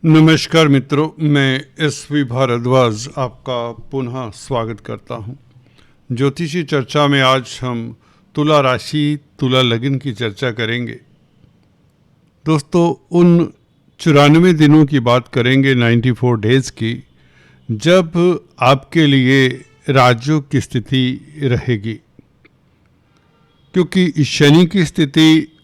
नमस्कार मित्रों, मैं एस.वी. भारद्वाज आपका पुनः स्वागत करता हूं। ज्योतिषी चर्चा में आज हम तुला राशि, तुला लग्न की चर्चा करेंगे। दोस्तों, उन 94 दिनों की बात करेंगे, 94 डेज की, जब आपके लिए राजयोग की स्थिति रहेगी, क्योंकि शनि की स्थिति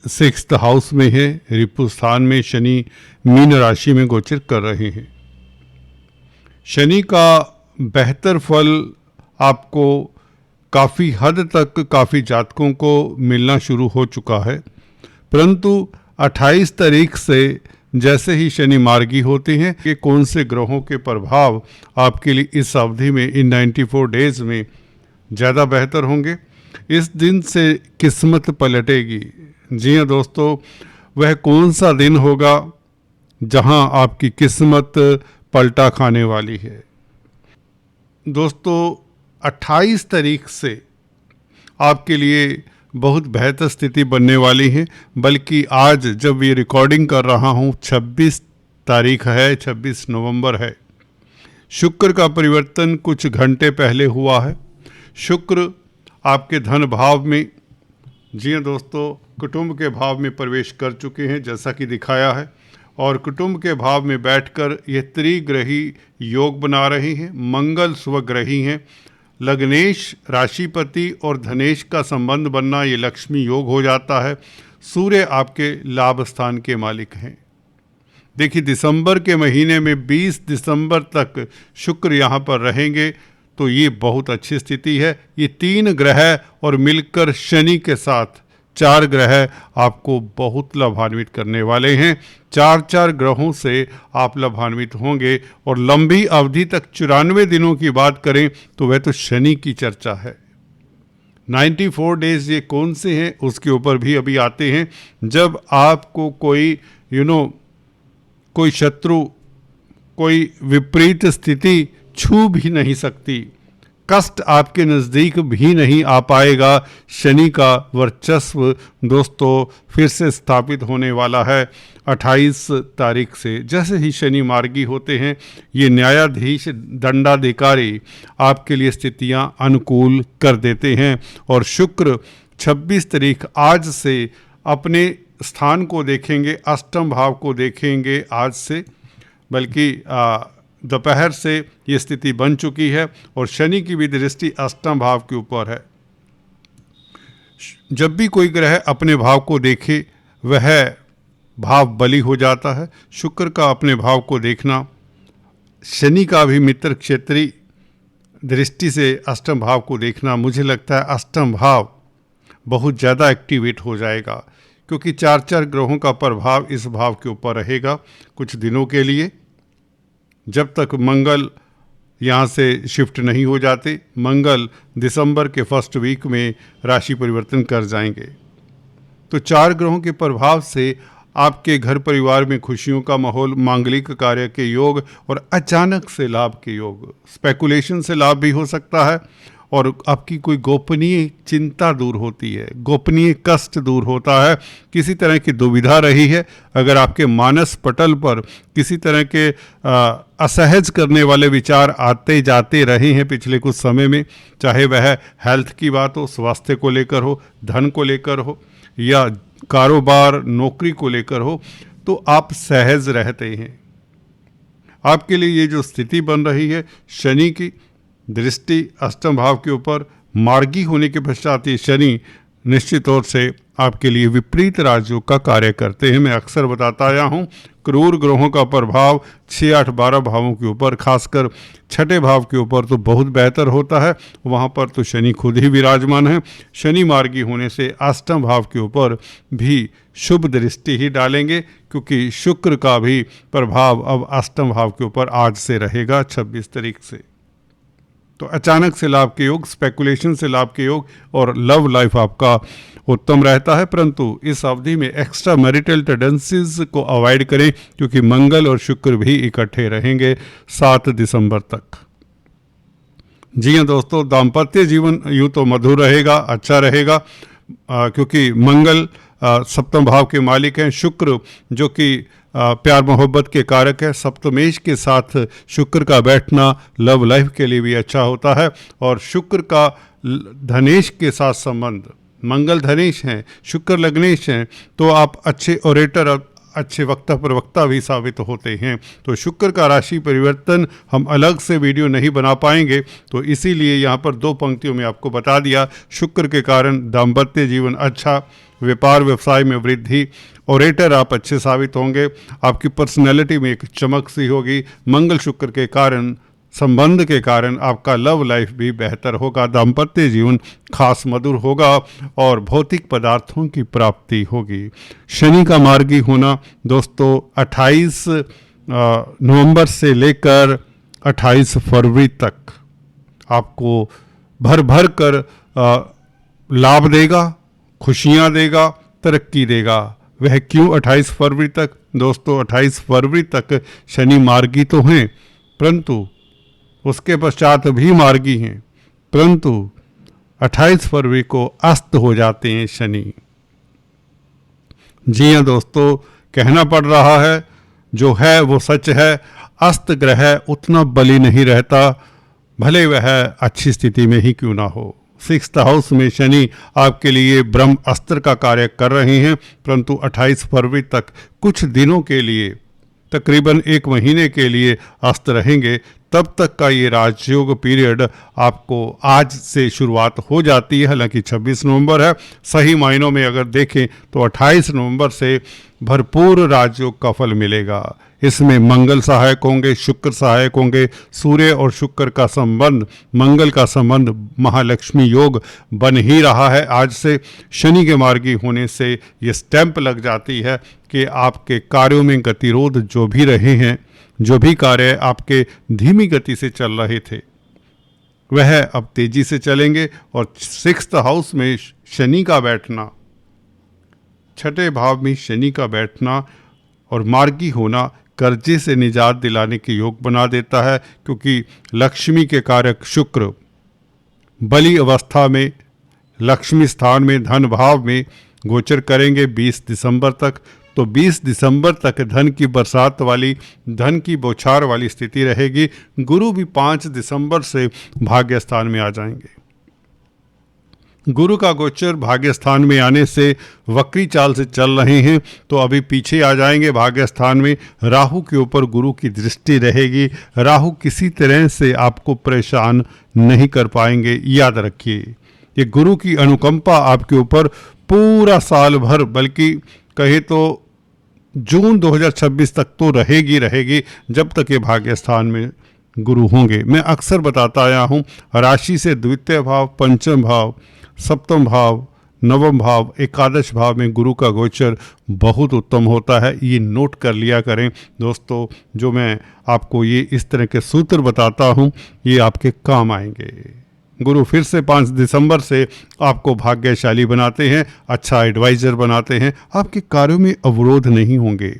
6th हाउस में है। रिपु स्थान में शनि मीन राशि में गोचर कर रहे हैं। शनि का बेहतर फल आपको काफ़ी हद तक काफ़ी जातकों को मिलना शुरू हो चुका है, परंतु 28 तारीख से जैसे ही शनि मार्गी होते हैं कि कौन से ग्रहों के प्रभाव आपके लिए इस अवधि में, इन 94 डेज में ज़्यादा बेहतर होंगे, इस दिन से किस्मत पलटेगी। जी हाँ दोस्तों, वह कौन सा दिन होगा जहां आपकी किस्मत पलटा खाने वाली है। दोस्तों, 28 तारीख से आपके लिए बहुत बेहतर स्थिति बनने वाली है। बल्कि आज जब ये रिकॉर्डिंग कर रहा हूँ 26 तारीख है, 26 नवंबर है। शुक्र का परिवर्तन कुछ घंटे पहले हुआ है। शुक्र आपके धन भाव में, जी हाँ दोस्तों, कुटुंब के भाव में प्रवेश कर चुके हैं, जैसा कि दिखाया है। और कुटुंब के भाव में बैठकर ये त्रिग्रही योग बना रहे हैं। मंगल स्वग्रही हैं। लग्नेश राशिपति और धनेश का संबंध बनना, ये लक्ष्मी योग हो जाता है। सूर्य आपके लाभ स्थान के मालिक हैं। देखिए, दिसंबर के महीने में 20 दिसंबर तक शुक्र यहाँ पर रहेंगे, तो ये बहुत अच्छी स्थिति है। ये 3 ग्रह और मिलकर शनि के साथ 4 ग्रह आपको बहुत लाभान्वित करने वाले हैं। 4 ग्रहों से आप लाभान्वित होंगे। और लंबी अवधि तक 94 दिनों की बात करें तो वह तो शनि की चर्चा है। 94 डेज ये कौन से हैं उसके ऊपर भी अभी आते हैं। जब आपको कोई कोई शत्रु, कोई विपरीत स्थिति छू भी नहीं सकती, कष्ट आपके नज़दीक भी नहीं आ पाएगा। शनि का वर्चस्व दोस्तों फिर से स्थापित होने वाला है 28 तारीख से। जैसे ही शनि मार्गी होते हैं, ये न्यायाधीश, दंडाधिकारी आपके लिए स्थितियां अनुकूल कर देते हैं। और शुक्र 26 तारीख आज से अपने स्थान को देखेंगे, अष्टम भाव को देखेंगे आज से, बल्कि दोपहर से ये स्थिति बन चुकी है। और शनि की भी दृष्टि अष्टम भाव के ऊपर है। जब भी कोई ग्रह अपने भाव को देखे, वह भाव बली हो जाता है। शुक्र का अपने भाव को देखना, शनि का भी मित्र क्षेत्रीय दृष्टि से अष्टम भाव को देखना, मुझे लगता है अष्टम भाव बहुत ज़्यादा एक्टिवेट हो जाएगा, क्योंकि 4 ग्रहों का प्रभाव इस भाव के ऊपर रहेगा कुछ दिनों के लिए, जब तक मंगल यहाँ से शिफ्ट नहीं हो जाते। मंगल दिसंबर के फर्स्ट वीक में राशि परिवर्तन कर जाएंगे। तो 4 ग्रहों के प्रभाव से आपके घर परिवार में खुशियों का माहौल, मांगलिक कार्य के योग और अचानक से लाभ के योग, स्पेकुलेशन से लाभ भी हो सकता है। और आपकी कोई गोपनीय चिंता दूर होती है, गोपनीय कष्ट दूर होता है। किसी तरह की दुविधा रही है, अगर आपके मानस पटल पर किसी तरह के असहज करने वाले विचार आते जाते रहे हैं पिछले कुछ समय में, चाहे वह हेल्थ की बात हो, स्वास्थ्य को लेकर हो, धन को लेकर हो, या कारोबार नौकरी को लेकर हो, तो आप सहज रहते हैं। आपके लिए ये जो स्थिति बन रही है, शनि की दृष्टि अष्टम भाव के ऊपर मार्गी होने के पश्चात ये शनि निश्चित तौर से आपके लिए विपरीत राजयोग का कार्य करते हैं। मैं अक्सर बताता आया हूँ, क्रूर ग्रहों का प्रभाव 6, 8, 12 भावों के ऊपर, खासकर 6ठे भाव के ऊपर तो बहुत बेहतर होता है। वहाँ पर तो शनि खुद ही विराजमान है। शनि मार्गी होने से अष्टम भाव के ऊपर भी शुभ दृष्टि ही डालेंगे, क्योंकि शुक्र का भी प्रभाव अब अष्टम भाव के ऊपर आज से रहेगा 26 तारीख से। तो अचानक से लाभ के योग, स्पेकुलेशन से लाभ के योग और लव लाइफ आपका उत्तम रहता है। परंतु इस अवधि में एक्स्ट्रा मैरिटल टेंडेंसीज को अवॉइड करें, क्योंकि मंगल और शुक्र भी इकट्ठे रहेंगे 7 दिसंबर तक। जी हाँ दोस्तों, दाम्पत्य जीवन यूँ तो मधुर रहेगा, अच्छा रहेगा, क्योंकि मंगल सप्तम भाव के मालिक हैं। शुक्र जो कि प्यार मोहब्बत के कारक है। सप्तमेश के साथ शुक्र का बैठना लव लाइफ के लिए भी अच्छा होता है। और शुक्र का धनेश के साथ संबंध, मंगल धनेश हैं, शुक्र लग्नेश हैं, तो आप अच्छे ओरेटर, अच्छे वक्ता प्रवक्ता भी साबित होते हैं। तो शुक्र का राशि परिवर्तन हम अलग से वीडियो नहीं बना पाएंगे, तो इसीलिए यहाँ पर 2 पंक्तियों में आपको बता दिया। शुक्र के कारण दाम्पत्य जीवन अच्छा, व्यापार व्यवसाय में वृद्धि, ओरेटर आप अच्छे साबित होंगे, आपकी पर्सनैलिटी में एक चमक सी होगी। मंगल शुक्र के कारण, संबंध के कारण आपका लव लाइफ भी बेहतर होगा, दाम्पत्य जीवन खास मधुर होगा और भौतिक पदार्थों की प्राप्ति होगी। शनि का मार्गी होना दोस्तों 28 नवंबर से लेकर 28 फरवरी तक आपको भर भर कर लाभ देगा, खुशियां देगा, तरक्की देगा। वह क्यों 28 फरवरी तक? दोस्तों 28 फरवरी तक शनि मार्गी तो हैं, परंतु उसके पश्चात भी मार्गी हैं, परंतु 28 फरवरी को अस्त हो जाते हैं शनि। जी हाँ दोस्तों, कहना पड़ रहा है, जो है वो सच है। अस्त ग्रह उतना बली नहीं रहता, भले वह अच्छी स्थिति में ही क्यों ना हो। 6th हाउस में शनि आपके लिए ब्रह्म अस्त्र का कार्य कर रहे हैं, परंतु 28 फरवरी तक कुछ दिनों के लिए, तकरीबन 1 महीने के लिए अस्त रहेंगे। तब तक का ये राजयोग पीरियड आपको आज से शुरुआत हो जाती है। हालांकि 26 नवंबर है, सही मायनों में अगर देखें तो 28 नवंबर से भरपूर राजयोग का फल मिलेगा। इसमें मंगल सहायक होंगे, शुक्र सहायक होंगे। सूर्य और शुक्र का संबंध, मंगल का संबंध महालक्ष्मी योग बन ही रहा है। आज से शनि के मार्गी होने से ये स्टैंप लग जाती है कि आपके कार्यों में गतिरोध जो भी रहे हैं, जो भी कार्य आपके धीमी गति से चल रहे थे, वह अब तेजी से चलेंगे। और 6th हाउस में शनि का बैठना, 6ठे भाव में शनि का बैठना और मार्गी होना कर्जे से निजात दिलाने के योग बना देता है, क्योंकि लक्ष्मी के कारक शुक्र बली अवस्था में लक्ष्मी स्थान में धन भाव में गोचर करेंगे 20 दिसंबर तक। तो 20 दिसंबर तक धन की बरसात वाली, धन की बौछार वाली स्थिति रहेगी। गुरु भी 5 दिसंबर से भाग्य स्थान में आ जाएंगे। गुरु का गोचर भाग्य स्थान में आने से वक्री चाल से चल रहे हैं, तो अभी पीछे आ जाएंगे भाग्य स्थान में। राहु के ऊपर गुरु की दृष्टि रहेगी। राहु किसी तरह से आपको परेशान नहीं कर पाएंगे, याद रखिए। ये गुरु की अनुकंपा आपके ऊपर पूरा साल भर, बल्कि कहे तो जून 2026 तक तो रहेगी, जब तक ये भाग्य स्थान में गुरु होंगे। मैं अक्सर बताता आया हूँ, राशि से द्वितीय भाव, पंचम भाव, सप्तम भाव, नवम भाव, एकादश भाव में गुरु का गोचर बहुत उत्तम होता है। ये नोट कर लिया करें दोस्तों। जो मैं आपको ये इस तरह के सूत्र बताता हूँ, ये आपके काम आएंगे। गुरु फिर से 5 दिसंबर से आपको भाग्यशाली बनाते हैं, अच्छा एडवाइजर बनाते हैं, आपके कार्यों में अवरोध नहीं होंगे।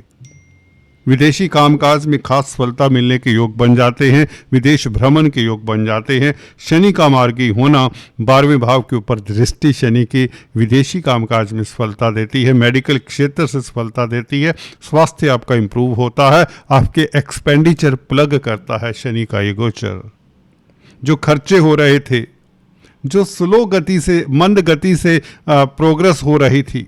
विदेशी कामकाज में खास सफलता मिलने के योग बन जाते हैं, विदेश भ्रमण के योग बन जाते हैं। शनि का मार्गी होना, 12वें भाव के ऊपर दृष्टि शनि की विदेशी कामकाज में सफलता देती है, मेडिकल क्षेत्र से सफलता देती है। स्वास्थ्य आपका इंप्रूव होता है, आपके एक्सपेंडिचर प्लग करता है शनि का ये गोचर। जो खर्चे हो रहे थे, जो स्लो गति से, मंद गति से प्रोग्रेस हो रही थी,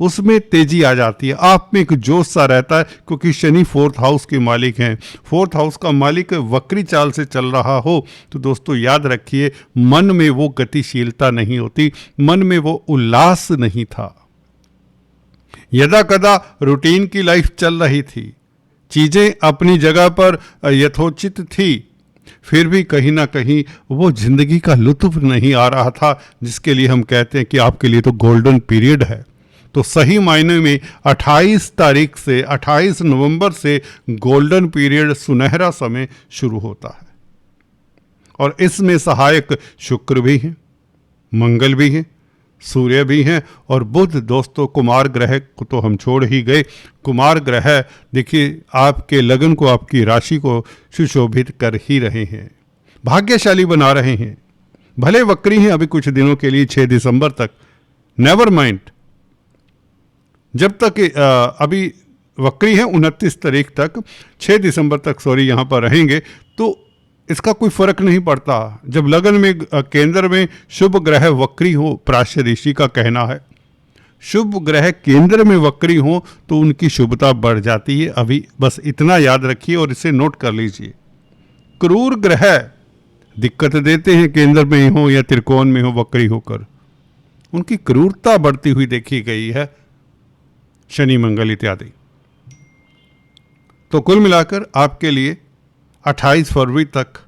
उसमें तेजी आ जाती है। आप में एक जोश सा रहता है, क्योंकि शनि 4th हाउस के मालिक हैं। 4th हाउस का मालिक वक्री चाल से चल रहा हो तो दोस्तों याद रखिए, मन में वो गतिशीलता नहीं होती, मन में वो उल्लास नहीं था। यदा कदा रूटीन की लाइफ चल रही थी, चीज़ें अपनी जगह पर यथोचित थी, फिर भी कहीं ना कहीं वो जिंदगी का लुत्फ नहीं आ रहा था, जिसके लिए हम कहते हैं कि आपके लिए तो गोल्डन पीरियड है। तो सही मायने में 28 तारीख से, 28 नवंबर से गोल्डन पीरियड, सुनहरा समय शुरू होता है। और इसमें सहायक शुक्र भी हैं, मंगल भी हैं, सूर्य भी हैं और बुध। दोस्तों कुमार ग्रह को तो हम छोड़ ही गए। कुमार ग्रह देखिए आपके लगन को, आपकी राशि को सुशोभित कर ही रहे हैं, भाग्यशाली बना रहे हैं। भले वक्री हैं अभी कुछ दिनों के लिए, 6 दिसंबर तक, नेवर माइंड। जब तक अभी वक्री हैं 29 तारीख तक, 6 दिसंबर तक यहाँ पर रहेंगे, तो इसका कोई फर्क नहीं पड़ता। जब लगन में केंद्र में शुभ ग्रह वक्री हो, प्राच्य ऋषि का कहना है, शुभ ग्रह केंद्र में वक्री हो तो उनकी शुभता बढ़ जाती है। अभी बस इतना याद रखिए और इसे नोट कर लीजिए। क्रूर ग्रह दिक्कत देते हैं, केंद्र में हो या त्रिकोण में हो वक्री होकर, उनकी क्रूरता बढ़ती हुई देखी गई है, शनि मंगल इत्यादि। तो कुल मिलाकर आपके लिए 28 फरवरी तक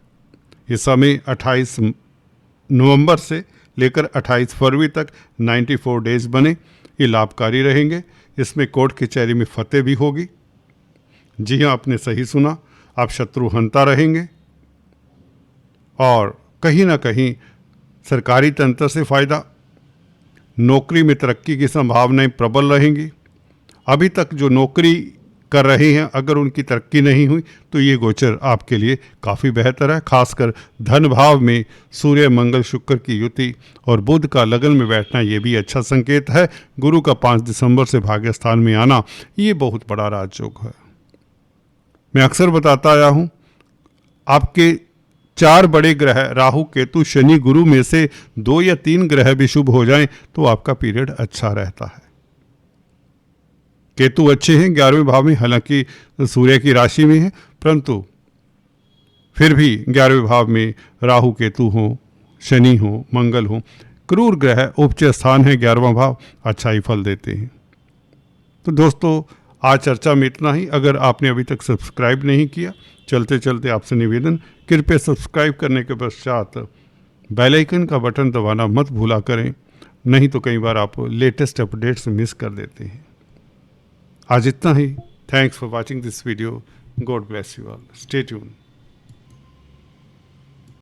ये समय, 28 नवंबर से लेकर 28 फरवरी तक 94 डेज बने, ये लाभकारी रहेंगे। इसमें कोर्ट कचहरी में फतेह भी होगी। जी हाँ, आपने सही सुना, आप शत्रुहंता रहेंगे और कहीं ना कहीं सरकारी तंत्र से फ़ायदा, नौकरी में तरक्की की संभावनाएं प्रबल रहेंगी। अभी तक जो नौकरी कर रहे हैं, अगर उनकी तरक्की नहीं हुई तो ये गोचर आपके लिए काफ़ी बेहतर है। खासकर धन भाव में सूर्य मंगल शुक्र की युति और बुध का लगन में बैठना, ये भी अच्छा संकेत है। गुरु का 5 दिसंबर से भाग्य स्थान में आना, ये बहुत बड़ा राजयोग है। मैं अक्सर बताता आया हूँ, आपके 4 बड़े ग्रह राहु केतु शनि गुरु में से 2 या 3 ग्रह भी शुभ हो जाएं तो आपका पीरियड अच्छा रहता है। केतु अच्छे हैं 11वें भाव में, हालांकि सूर्य की राशि में है, परंतु फिर भी 11वें भाव में राहु केतु हो, शनि हो, मंगल हो, क्रूर ग्रह उपच स्थान है 11वां भाव, अच्छा ही फल देते हैं। तो दोस्तों, आज चर्चा में इतना ही। अगर आपने अभी तक सब्सक्राइब नहीं किया, चलते चलते आपसे निवेदन, कृपया सब्सक्राइब करने के पश्चात बेल आइकन का बटन दबाना मत भूला करें, नहीं तो कई बार आप लेटेस्ट अपडेट्स मिस कर देते हैं। आज इतना ही। Thanks for watching this video. God bless you all. Stay tune.